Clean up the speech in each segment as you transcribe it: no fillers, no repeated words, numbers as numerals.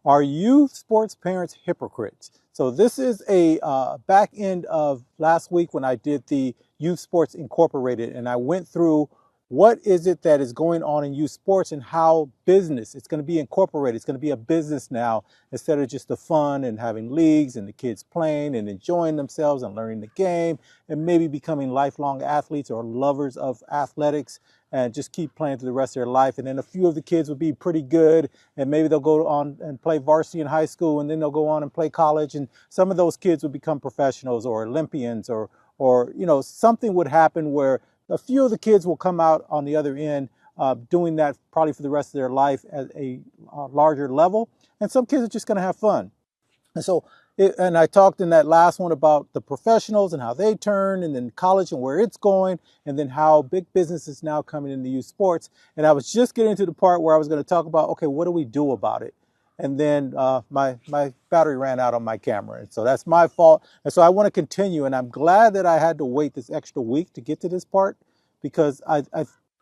Are youth sports parents hypocrites? So this is a back end of last week when I did the Youth Sports Incorporated, and I went through what is it that is going on in youth sports and how business, it's going to be incorporated. It's going to be a business now instead of just the fun and having leagues and the kids playing and enjoying themselves and learning the game and maybe becoming lifelong athletes or lovers of athletics and just keep playing through the rest of their life. And then a few of the kids will be pretty good and maybe they'll go on and play varsity in high school and then they'll go on and play college. And some of those kids will become professionals or Olympians or something would happen where a few of the kids will come out on the other end doing that probably for the rest of their life at a larger level. And some kids are just going to have fun. And so, and I talked in that last one about the professionals and how they turn, and then college and where it's going, and then how big business is now coming into youth sports. And I was just getting to the part where I was going to talk about, okay, what do we do about it? And then my battery ran out on my camera. And so that's my fault. And so I want to continue. And I'm glad that I had to wait this extra week to get to this part, because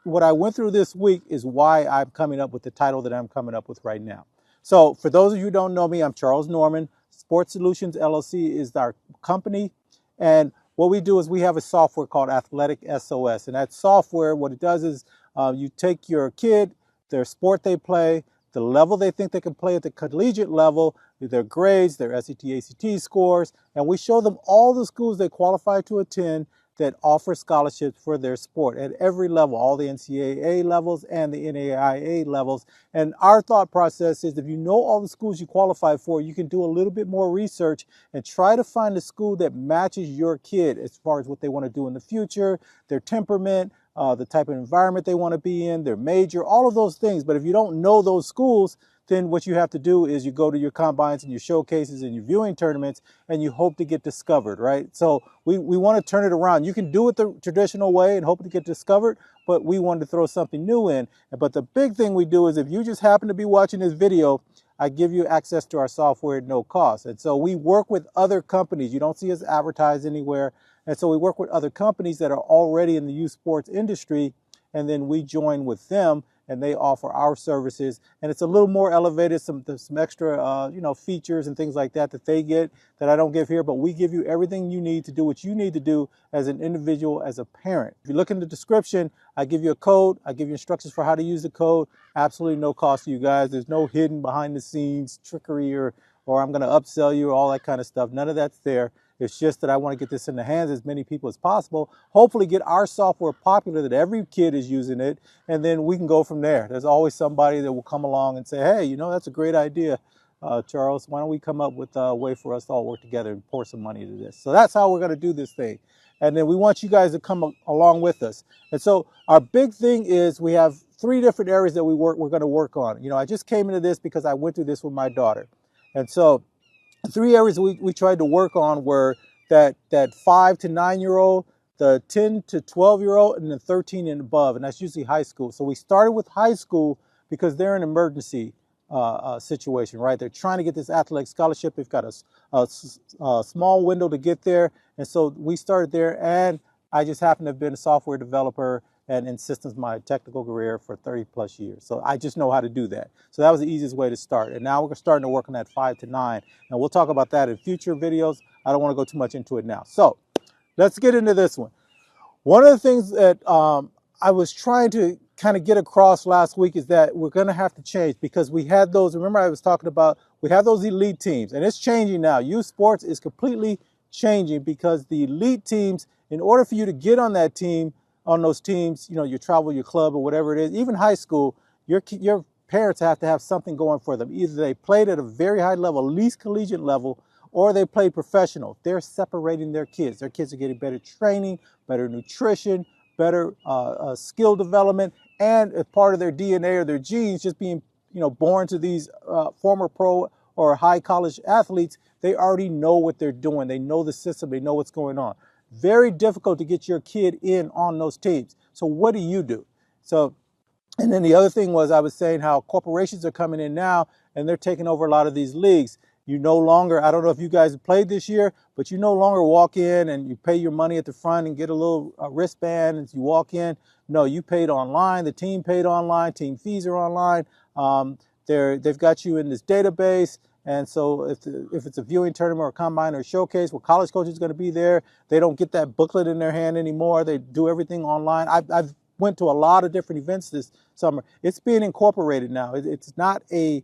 what I went through this week is why I'm coming up with the title that I'm coming up with right now. So for those of you who don't know me, I'm Charles Norman. Sports Solutions LLC is our company. And what we do is we have a software called Athletic SOS. And that software, what it does is you take your kid, their sport they play, the level they think they can play at the collegiate level, their grades, their SAT, ACT scores, and we show them all the schools they qualify to attend that offer scholarships for their sport at every level, all the NCAA levels and the NAIA levels. And our thought process is if you know all the schools you qualify for, you can do a little bit more research and try to find a school that matches your kid as far as what they want to do in the future, their temperament, the type of environment they want to be in, their major, all of those things. But if you don't know those schools, then what you have to do is you go to your combines and your showcases and your viewing tournaments and you hope to get discovered, right? So we want to turn it around. You can do it the traditional way and hope to get discovered, but we wanted to throw something new in. But the big thing we do is if you just happen to be watching this video, I give you access to our software at no cost. And so we work with other companies. You don't see us advertised anywhere. And so we work with other companies that are already in the youth sports industry, and then we join with them and they offer our services. And it's a little more elevated, some extra features and things like that that they get that I don't give here, but we give you everything you need to do what you need to do as an individual, as a parent. If you look in the description, I give you a code, I give you instructions for how to use the code. Absolutely no cost to you guys. There's no hidden behind the scenes trickery or I'm going to upsell you or all that kind of stuff. None of that's there. It's just that I want to get this in the hands of as many people as possible, hopefully get our software popular that every kid is using it, and then we can go from there. There's always somebody that will come along and say, hey, that's a great idea, Charles. Why don't we come up with a way for us to all work together and pour some money into this? So that's how we're going to do this thing. And then we want you guys to come along with us. And so our big thing is we have 3 different areas that we're going to work on. I just came into this because I went through this with my daughter. And so 3 areas we tried to work on were that 5 to 9-year-old, the 10 to 12-year-old, and the 13 and above, and that's usually high school. So we started with high school because they're in an emergency situation, right? They're trying to get this athletic scholarship. They've got a small window to get there, and so we started there. And I just happen to have been a software developer and in systems my technical career for 30 plus years. So I just know how to do that. So that was the easiest way to start. And now we're starting to work on that 5 to 9. And we'll talk about that in future videos. I don't want to go too much into it now. So let's get into this one. One of the things that I was trying to kind of get across last week is that we're going to have to change, because we had those, remember I was talking about, we have those elite teams, and it's changing now. Youth sports is completely changing because the elite teams, in order for you to get on that team, on those teams, your travel, your club, or whatever it is, even high school, your parents have to have something going for them. Either they played at a very high level, least collegiate level, or they played professional. They're separating their kids. Their kids are getting better training, better nutrition, better skill development, and as part of their DNA or their genes, just being born to these former pro or high college athletes, they already know what they're doing. They know the system. They know what's going on. Very difficult to get your kid in on those teams. So what do you do? So, and then the other thing was, I was saying how corporations are coming in now and they're taking over a lot of these leagues. You no longer, I don't know if you guys played this year, but you no longer walk in and you pay your money at the front and get a little wristband as you walk in. No, you paid online. The team paid online. Team fees are online. They've got you in this database. And so if it's a viewing tournament or a combine or a showcase, well, college coach is going to be there. They don't get that booklet in their hand anymore. They do everything online. I've went to a lot of different events this summer. It's being incorporated now. It's not a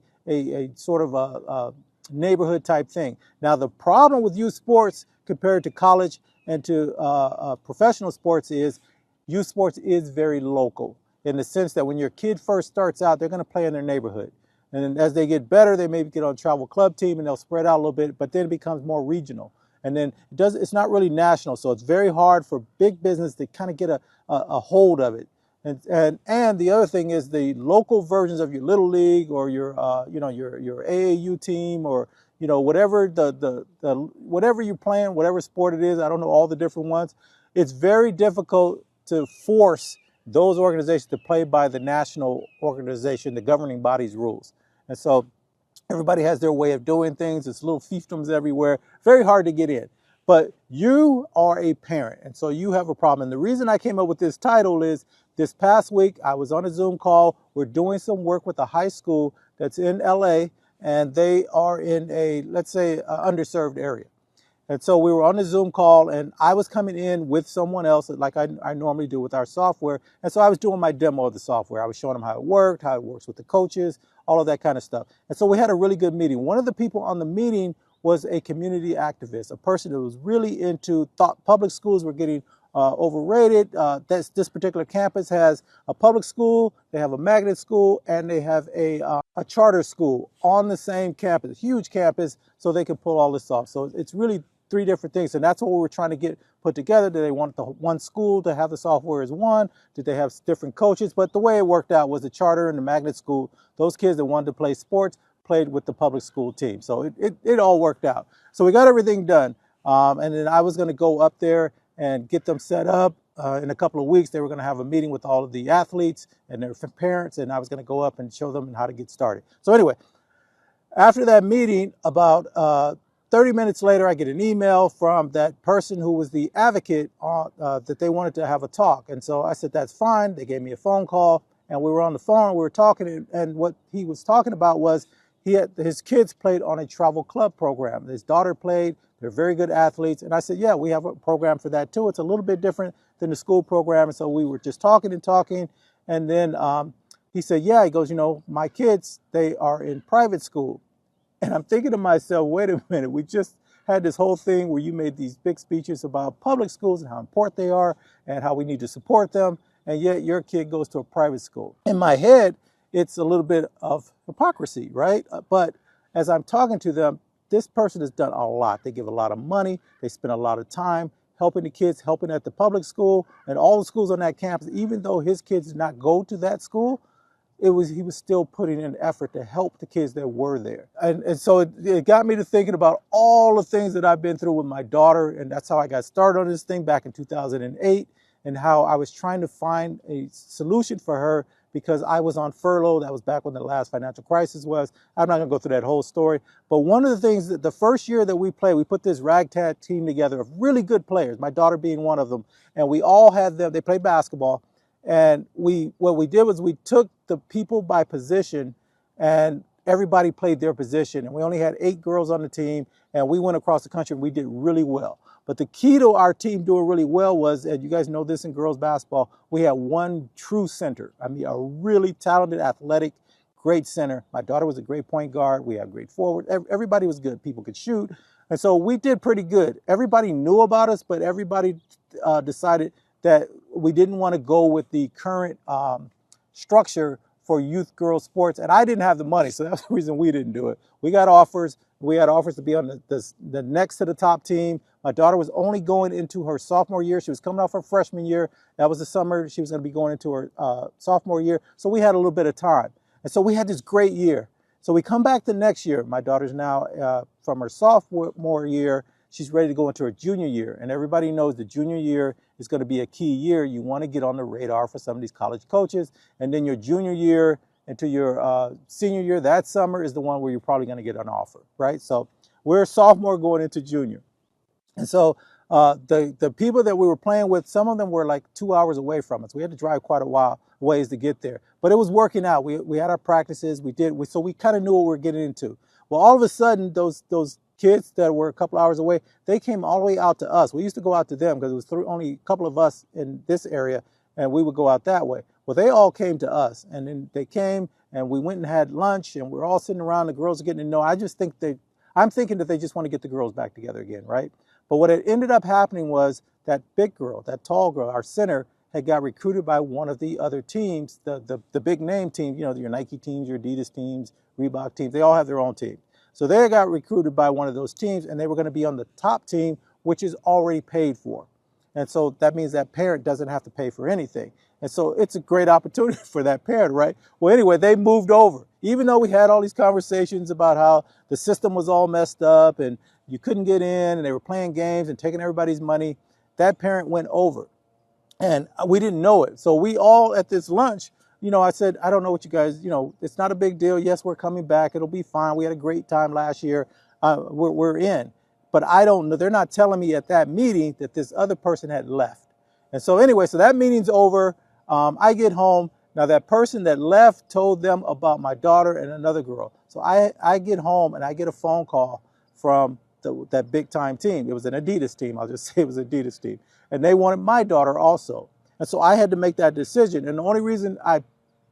sort of a neighborhood type thing. Now, the problem with youth sports compared to college and to professional sports is youth sports is very local in the sense that when your kid first starts out, they're going to play in their neighborhood. And then as they get better, they maybe get on a travel club team and they'll spread out a little bit, but then it becomes more regional. And then it's not really national. So it's very hard for big business to kind of get a hold of it. And the other thing is the local versions of your little league or your your AAU team or whatever whatever you're playing, whatever sport it is. I don't know all the different ones. It's very difficult to force those organizations to play by the national organization, the governing body's rules. And so everybody has their way of doing things. It's little fiefdoms everywhere. Very hard to get in. But you are a parent, and so you have a problem. And the reason I came up with this title is this past week I was on a Zoom call. We're doing some work with a high school that's in LA, and they are in a, let's say, underserved area. And so we were on a Zoom call, and I was coming in with someone else, like I normally do with our software. And so I was doing my demo of the software. I was showing them how it worked, how it works with the coaches, all of that kind of stuff. And so we had a really good meeting. One of the people on the meeting was a community activist, a person who was really into thought public schools were getting overrated. This particular campus has a public school, they have a magnet school, and they have a charter school on the same campus, a huge campus, so they can pull all this off. So it's really three different things, and that's what we were trying to get put together. Did they want the one school to have the software as one? Did they have different coaches? But the way it worked out was the charter and the magnet school, those kids that wanted to play sports played with the public school team. So it all worked out. So we got everything done, and then I was going to go up there and get them set up. In a couple of weeks, they were going to have a meeting with all of the athletes and their parents, and I was going to go up and show them how to get started. So anyway, after that meeting, about 30 minutes later, I get an email from that person who was the advocate that they wanted to have a talk. And so I said, that's fine. They gave me a phone call, and we were on the phone. We were talking, and what he was talking about was his kids played on a travel club program. His daughter played. They're very good athletes. And I said, yeah, we have a program for that too. It's a little bit different than the school program. And so we were just talking and talking. And then he said, yeah, he goes, my kids, they are in private school. And I'm thinking to myself, wait a minute, we just had this whole thing where you made these big speeches about public schools and how important they are and how we need to support them. And yet your kid goes to a private school. In my head, it's a little bit of hypocrisy, right? But as I'm talking to them, this person has done a lot. They give a lot of money. They spend a lot of time helping the kids, helping at the public school and all the schools on that campus. Even though his kids did not go to that school, he was still putting in effort to help the kids that were there. And so it got me to thinking about all the things that I've been through with my daughter. And that's how I got started on this thing back in 2008, and how I was trying to find a solution for her because I was on furlough. That was back when the last financial crisis was. I'm not going to go through that whole story. But one of the things that the first year that we played, we put this ragtag team together of really good players, my daughter being one of them. And we all had them, they played basketball. And what we did was we took the people by position and everybody played their position. And we only had 8 girls on the team, and we went across the country and we did really well. But the key to our team doing really well was, and you guys know this in girls basketball, we had one true center. I mean, a really talented, athletic, great center. My daughter was a great point guard. We had great forward. Everybody was good. People could shoot. And so we did pretty good. Everybody knew about us, but everybody decided that we didn't want to go with the current structure for youth girls sports. And I didn't have the money, so that's the reason we didn't do it. We got offers. We had offers to be on the next to the top team. My daughter was only going into her sophomore year. She was coming off her freshman year. That was the summer. She was going to be going into her sophomore year. So we had a little bit of time. And so we had this great year. So we come back the next year. My daughter's now from her sophomore year. She's ready to go into her junior year. And everybody knows the junior year is going to be a key year. You want to get on the radar for some of these college coaches. And then your junior year into your senior year, that summer is the one where you're probably going to get an offer, right? So we're a sophomore going into junior. And so The people that we were playing with, some of them were like 2 hours away from us. We had to drive quite a while ways to get there, but it was working out. We had our practices. So we kind of knew what we were getting into. Well, all of a sudden, those kids that were a couple hours away, they came all the way out to us. We used to go out to them because it was only a couple of us in this area, and we would go out that way. Well, they all came to us, and then they came, and we went and had lunch, and we're all sitting around. The girls are getting to know. I'm thinking that they just want to get the girls back together again, right? But what had ended up happening was that big girl, that tall girl, our center, had got recruited by one of the other teams, the big name team, your Nike teams, your Adidas teams, Reebok teams, they all have their own team. So they got recruited by one of those teams, and they were going to be on the top team, which is already paid for. And so that means that parent doesn't have to pay for anything. And so it's a great opportunity for that parent, right? Well, anyway, they moved over. Even though we had all these conversations about how the system was all messed up and you couldn't get in and they were playing games and taking everybody's money, that parent went over. And we didn't know it. So we all at this lunch, I said, I don't know what you guys, it's not a big deal. Yes, we're coming back. It'll be fine. We had a great time last year. We're in. But I don't know. They're not telling me at that meeting that this other person had left. And so anyway, so that meeting's over. I get home. Now that person that left told them about my daughter and another girl. So I get home and I get a phone call from that big time team. It was an Adidas team. I'll just say it was an Adidas team. And they wanted my daughter also. And so I had to make that decision. And the only reason I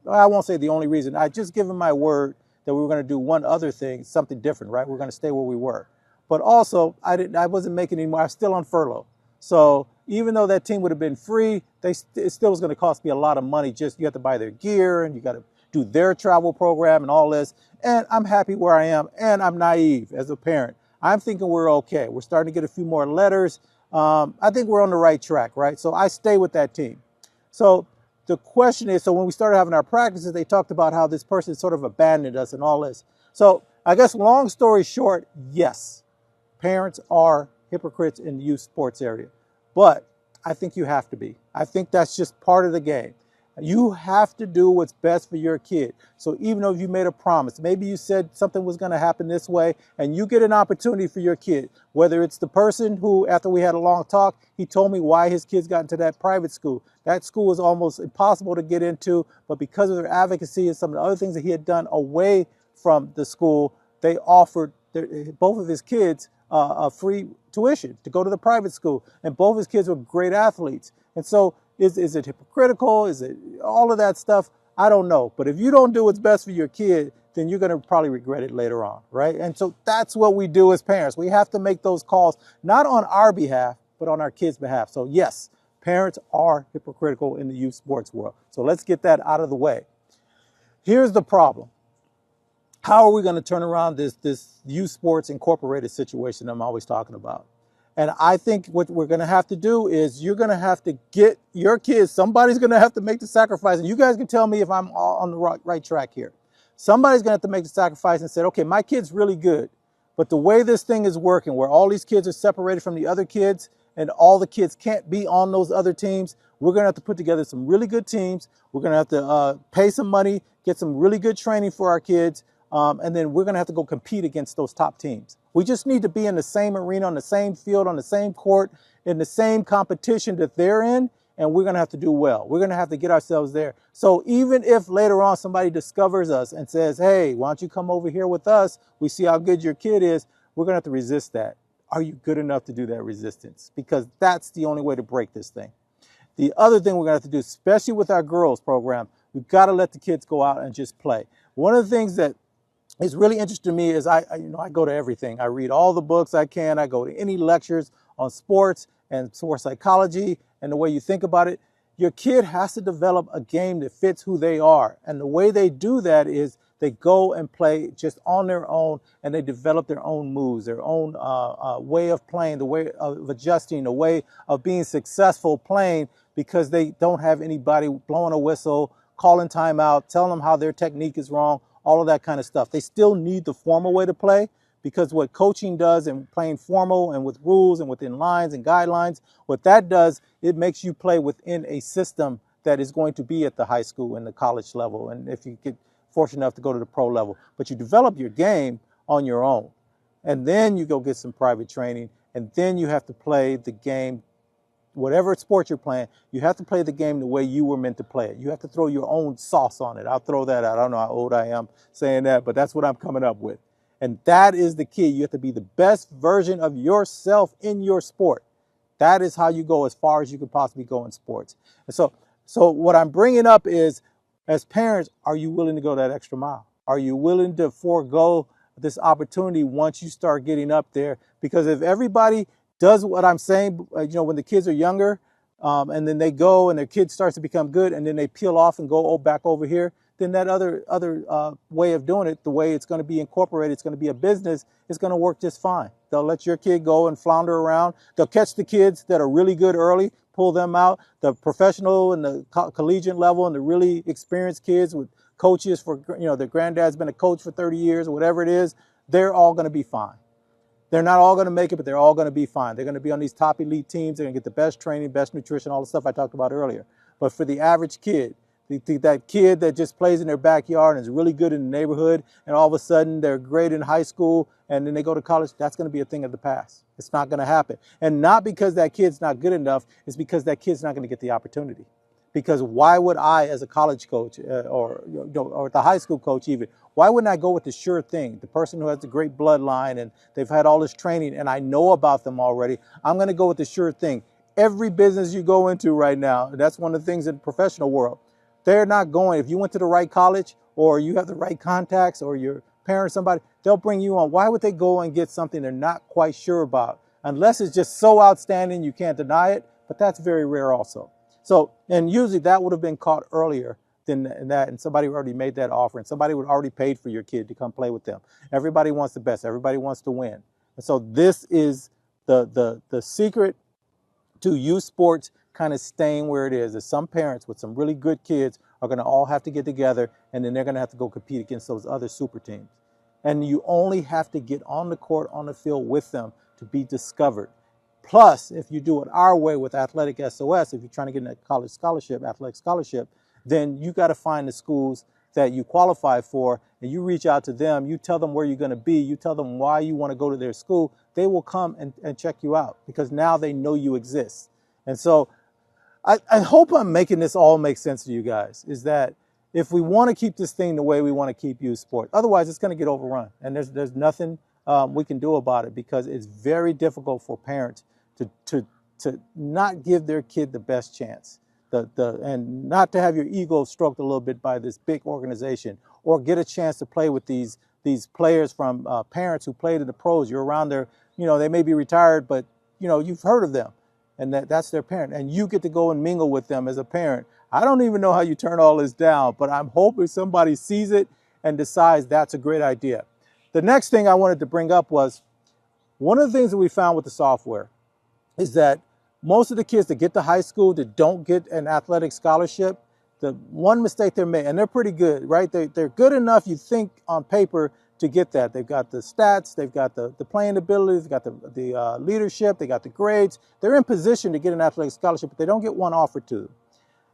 won't say the only reason, I just given my word that we were going to do one other thing, something different, right? We're going to stay where we were. But also I wasn't making any more. I was still on furlough. So even though that team would have been free, it still was going to cost me a lot of money. Just you have to buy their gear and you got to do their travel program and all this. And I'm happy where I am. And I'm naive as a parent. I'm thinking we're okay. We're starting to get a few more letters. I think we're on the right track, right? So I stay with that team. So the question is, so when we started having our practices, they talked about how this person sort of abandoned us and all this. So I guess long story short, yes, parents are hypocrites in the youth sports area. But I think you have to be. I think that's just part of the game. You have to do what's best for your kid. So even though you made a promise, maybe you said something was going to happen this way, and you get an opportunity for your kid, whether it's the person who, after we had a long talk, he told me why his kids got into that private school. That school was almost impossible to get into, but because of their advocacy and some of the other things that he had done away from the school, they offered both of his kids a free tuition to go to the private school. And both his kids were great athletes. And so is it hypocritical? Is it all of that stuff? I don't know. But if you don't do what's best for your kid, then you're going to probably regret it later on, right? And so that's what we do as parents. We have to make those calls, not on our behalf, but on our kids' behalf. So yes, parents are hypocritical in the youth sports world. So let's get that out of the way. Here's the problem. How are we going to turn around this youth sports incorporated situation I'm always talking about? And I think what we're going to have to do is you're going to have to get your kids, somebody's going to have to make the sacrifice. And you guys can tell me if I'm on the right track here. Somebody's going to have to make the sacrifice and say, okay, my kid's really good. But the way this thing is working, where all these kids are separated from the other kids and all the kids can't be on those other teams, we're going to have to put together some really good teams. We're going to have to pay some money, get some really good training for our kids. And then we're going to have to go compete against those top teams. We just need to be in the same arena, on the same field, on the same court, in the same competition that they're in, and we're going to have to do well. We're going to have to get ourselves there. So even if later on somebody discovers us and says, hey, why don't you come over here with us? We see how good your kid is. We're going to have to resist that. Are you good enough to do that resistance? Because that's the only way to break this thing. The other thing we're going to have to do, especially with our girls program, we've got to let the kids go out and just play. One of the things that it's really interesting to me is I go to everything. I read all the books I can. I go to any lectures on sports and sports psychology and the way you think about it. Your kid has to develop a game that fits who they are. And the way they do that is they go and play just on their own, and they develop their own moves, their own way of playing, the way of adjusting, the way of being successful playing, because they don't have anybody blowing a whistle, calling timeout, telling them how their technique is wrong, all of that kind of stuff. They still need the formal way to play, because what coaching does and playing formal and with rules and within lines and guidelines, what that does, it makes you play within a system that is going to be at the high school and the college level, and if you get fortunate enough to go to the pro level. But you develop your game on your own, and then you go get some private training, and then you have to play the game. Whatever sport you're playing, you have to play the game the way you were meant to play it. You have to throw your own sauce on it. I'll throw that out. I don't know how old I am saying that, but that's what I'm coming up with. And that is the key. You have to be the best version of yourself in your sport. That is how you go as far as you can possibly go in sports. And so what I'm bringing up is, as parents, are you willing to go that extra mile? Are you willing to forego this opportunity once you start getting up there? Because if everybody does what I'm saying, when the kids are younger, and then they go and their kid starts to become good, and then they peel off and go back over here, then that other way of doing it, the way it's going to be incorporated, it's going to be a business, it's going to work just fine. They'll let your kid go and flounder around. They'll catch the kids that are really good early, pull them out. The professional and the collegiate level and the really experienced kids with coaches for, their granddad's been a coach for 30 years or whatever it is, they're all going to be fine. They're not all going to make it, but they're all going to be fine. They're going to be on these top elite teams. They're going to get the best training, best nutrition, all the stuff I talked about earlier. But for the average kid, that kid that just plays in their backyard and is really good in the neighborhood, and all of a sudden they're great in high school and then they go to college, that's going to be a thing of the past. It's not going to happen. And not because that kid's not good enough, it's because that kid's not going to get the opportunity. Because why would I, as a college coach or the high school coach even, why wouldn't I go with the sure thing, the person who has the great bloodline and they've had all this training and I know about them already? I'm going to go with the sure thing. Every business you go into right now, that's one of the things in the professional world, they're not going, if you went to the right college or you have the right contacts or your parents, somebody, they'll bring you on. Why would they go and get something they're not quite sure about? Unless it's just so outstanding you can't deny it, but that's very rare also. So, and usually that would have been caught earlier than that, and somebody already made that offer, and somebody would already paid for your kid to come play with them. Everybody wants the best. Everybody wants to win. And so this is the secret to youth sports kind of staying where it is some parents with some really good kids are going to all have to get together, and then they're going to have to go compete against those other super teams. And you only have to get on the court, on the field with them to be discovered. Plus, if you do it our way with Athletic SOS, if you're trying to get a college scholarship, athletic scholarship, then you got to find the schools that you qualify for, and you reach out to them, you tell them where you're going to be, you tell them why you want to go to their school, they will come and check you out because now they know you exist. And so I hope I'm making this all make sense to you guys, is that if we want to keep this thing the way we want to keep youth sport, otherwise it's going to get overrun, and there's nothing we can do about it because it's very difficult for parents to not give their kid the best chance, and not to have your ego stroked a little bit by this big organization, or get a chance to play with these players from parents who played in the pros. You're around their, they may be retired, but you've heard of them, and that's their parent, and you get to go and mingle with them as a parent. I don't even know how you turn all this down, but I'm hoping somebody sees it and decides that's a great idea. The next thing I wanted to bring up was one of the things that we found with the software is that most of the kids that get to high school that don't get an athletic scholarship, the one mistake they're making, and they're pretty good, right? They're good enough, you think, on paper to get that. They've got the stats, they've got the playing abilities, they've got the leadership, they got the grades. They're in position to get an athletic scholarship, but they don't get one offered to them.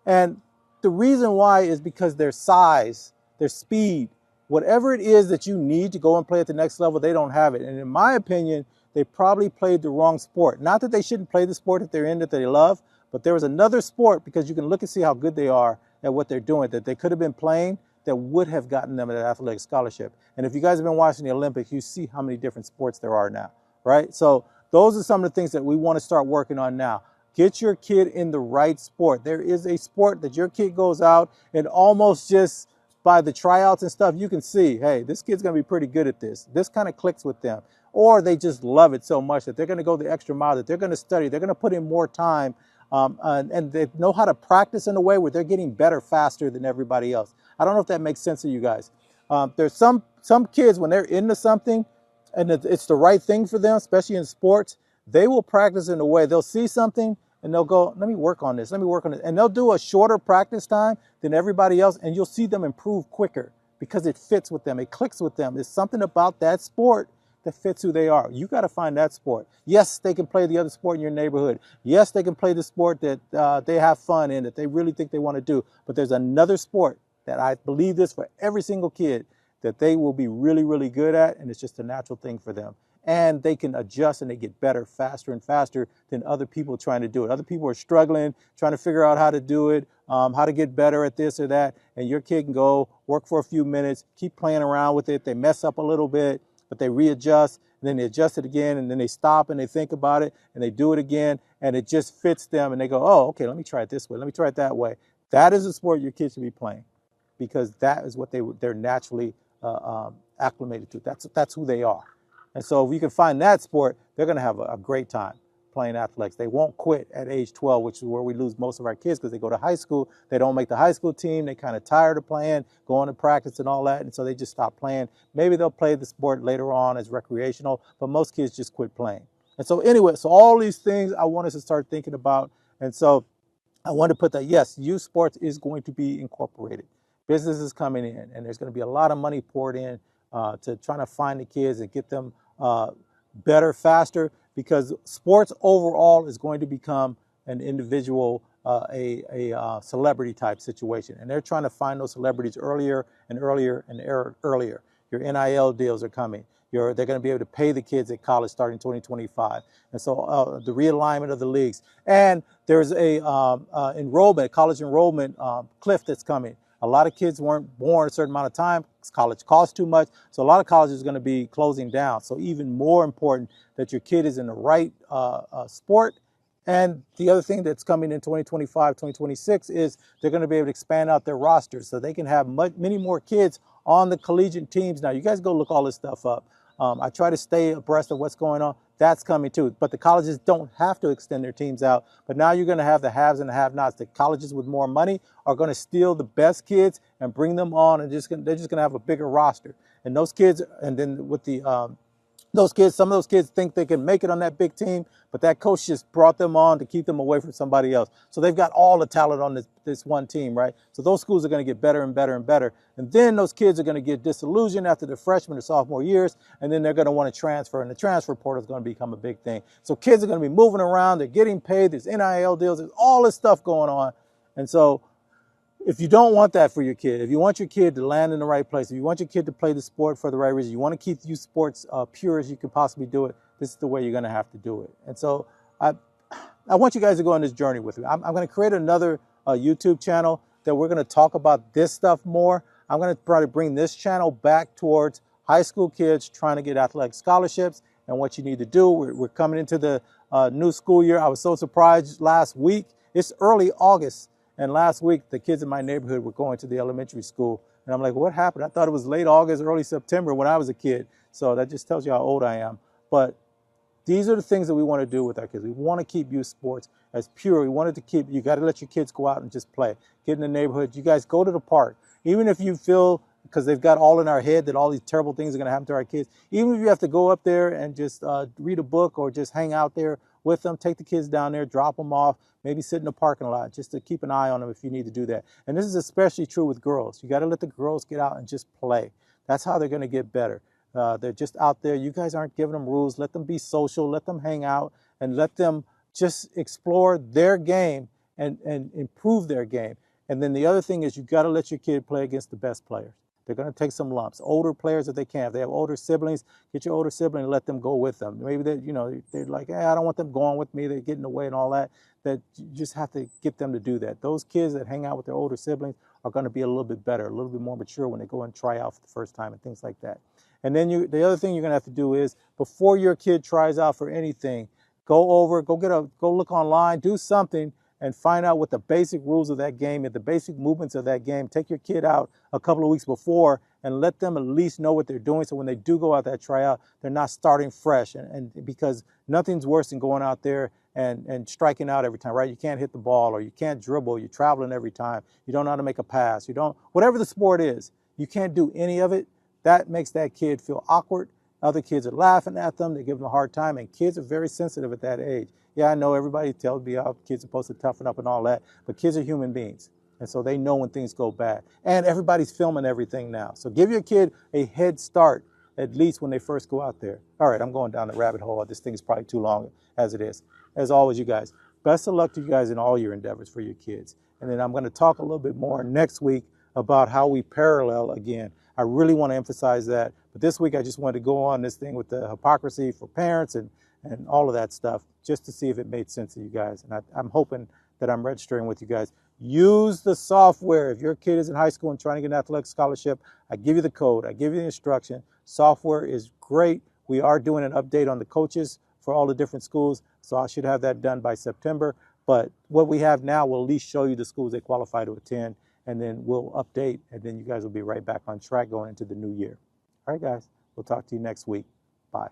And the reason why is because their size, their speed, whatever it is that you need to go and play at the next level, they don't have it. And in my opinion, they probably played the wrong sport. Not that they shouldn't play the sport that they're in, that they love, but there was another sport, because you can look and see how good they are at what they're doing, that they could have been playing that would have gotten them an athletic scholarship. And if you guys have been watching the Olympics, you see how many different sports there are now, right? So those are some of the things that we want to start working on now. Get your kid in the right sport. There is a sport that your kid goes out and almost just by the tryouts and stuff, you can see, hey, this kid's going to be pretty good at this. This kind of clicks with them. Or they just love it so much that they're going to go the extra mile, that they're going to study, they're going to put in more time, and they know how to practice in a way where they're getting better faster than everybody else. I don't know if that makes sense to you guys. There's some kids, when they're into something and it's the right thing for them, especially in sports, they will practice in a way, they'll see something and they'll go, let me work on this, let me work on it. And they'll do a shorter practice time than everybody else, and you'll see them improve quicker because it fits with them, it clicks with them. There's something about that sport that fits who they are. You got to find that sport. Yes, they can play the other sport in your neighborhood. Yes, they can play the sport that they have fun in, that they really think they want to do. But there's another sport that, I believe this for every single kid, that they will be really, really good at, and it's just a natural thing for them. And they can adjust and they get better faster and faster than other people trying to do it. Other people are struggling, trying to figure out how to do it, how to get better at this or that. And your kid can go work for a few minutes, keep playing around with it. They mess up a little bit, but they readjust, and then they adjust it again, and then they stop and they think about it and they do it again, and it just fits them. And they go, oh, okay, let me try it this way. Let me try it that way. That is a sport your kids should be playing, because that is what they're naturally acclimated to. That's who they are. And so if you can find that sport, they're going to have a great time playing athletics. They won't quit at age 12, which is where we lose most of our kids, because they go to high school. They don't make the high school team. They kind of tired of playing, going to practice and all that. And so they just stop playing. Maybe they'll play the sport later on as recreational, but most kids just quit playing. And so anyway, so all these things I want us to start thinking about. And so I want to put that, yes, youth sports is going to be incorporated. Business is coming in, and there's going to be a lot of money poured in to trying to find the kids and get them better, faster, because sports overall is going to become an individual, a celebrity type situation. And they're trying to find those celebrities earlier and earlier and earlier. Your NIL deals are coming. They're going to be able to pay the kids at college starting 2025. And so the realignment of the leagues. And there's a college enrollment cliff that's coming. A lot of kids weren't born a certain amount of time. College costs too much. So a lot of colleges are going to be closing down. So even more important that your kid is in the right sport. And the other thing that's coming in 2025, 2026 is they're going to be able to expand out their rosters so they can have many more kids on the collegiate teams. Now, you guys go look all this stuff up. I try to stay abreast of what's going on. That's coming too. But the colleges don't have to extend their teams out. But now you're going to have the haves and the have-nots. The colleges with more money are going to steal the best kids and bring them on, and they're just going to have a bigger roster. And those kids, and then with the those kids, some of those kids think they can make it on that big team, but that coach just brought them on to keep them away from somebody else. So they've got all the talent on this one team, right? So those schools are going to get better and better and better. And then those kids are going to get disillusioned after their freshman or sophomore years, and then they're going to want to transfer, and the transfer portal is going to become a big thing. So kids are going to be moving around. They're getting paid. There's NIL deals. There's all this stuff going on. And so if you don't want that for your kid, if you want your kid to land in the right place, if you want your kid to play the sport for the right reason, you want to keep youth sports pure as you can possibly do it, this is the way you're going to have to do it. And so I want you guys to go on this journey with me. I'm going to create another YouTube channel that we're going to talk about this stuff more. I'm going to try to bring this channel back towards high school kids trying to get athletic scholarships and what you need to do. We're coming into the new school year. I was so surprised last week. It's early August. And last week, the kids in my neighborhood were going to the elementary school. And I'm like, what happened? I thought it was late August, early September when I was a kid. So that just tells you how old I am. But these are the things that we want to do with our kids. We want to keep youth sports as pure. We wanted to keep, you got to let your kids go out and just play. Get in the neighborhood. You guys go to the park. Even if you feel, because they've got all in our head that all these terrible things are going to happen to our kids. Even if you have to go up there and just read a book or just hang out there with them, take the kids down there, drop them off, maybe sit in the parking lot just to keep an eye on them if you need to do that. And this is especially true with girls. You got to let the girls get out and just play. That's how they're going to get better. They're just out there. You guys aren't giving them rules. Let them be social. Let them hang out and let them just explore their game and improve their game. And then the other thing is you got to let your kid play against the best players. They're going to take some lumps. Older players if they can. If they have older siblings, get your older sibling and let them go with them. Maybe they're like, hey, I don't want them going with me. They're getting away and all that. That you just have to get them to do that. Those kids that hang out with their older siblings are going to be a little bit better, a little bit more mature when they go and try out for the first time and things like that. And then the other thing you're going to have to do is before your kid tries out for anything, go look online, do something, and find out what the basic rules of that game and the basic movements of that game. Take your kid out a couple of weeks before and let them at least know what they're doing so when they do go out that tryout, they're not starting fresh. And because nothing's worse than going out there and striking out every time, right? You can't hit the ball or you can't dribble, you're traveling every time, you don't know how to make a pass, whatever the sport is, you can't do any of it. That makes that kid feel awkward. Other kids are laughing at them, they give them a hard time, and kids are very sensitive at that age. Yeah, I know everybody tells me how kids are supposed to toughen up and all that, but kids are human beings. And so they know when things go bad. And everybody's filming everything now. So give your kid a head start, at least when they first go out there. All right, I'm going down the rabbit hole. This thing is probably too long as it is. As always, you guys, best of luck to you guys in all your endeavors for your kids. And then I'm going to talk a little bit more next week about how we parallel again. I really want to emphasize that. But this week, I just wanted to go on this thing with the hypocrisy for parents and all of that stuff, just to see if it made sense to you guys. And I'm hoping that I'm registering with you guys. Use the software. If your kid is in high school and trying to get an athletic scholarship, I give you the code. I give you the instruction. Software is great. We are doing an update on the coaches for all the different schools, so I should have that done by September. But what we have now will at least show you the schools they qualify to attend, and then we'll update, and then you guys will be right back on track going into the new year. All right, guys, we'll talk to you next week. Bye.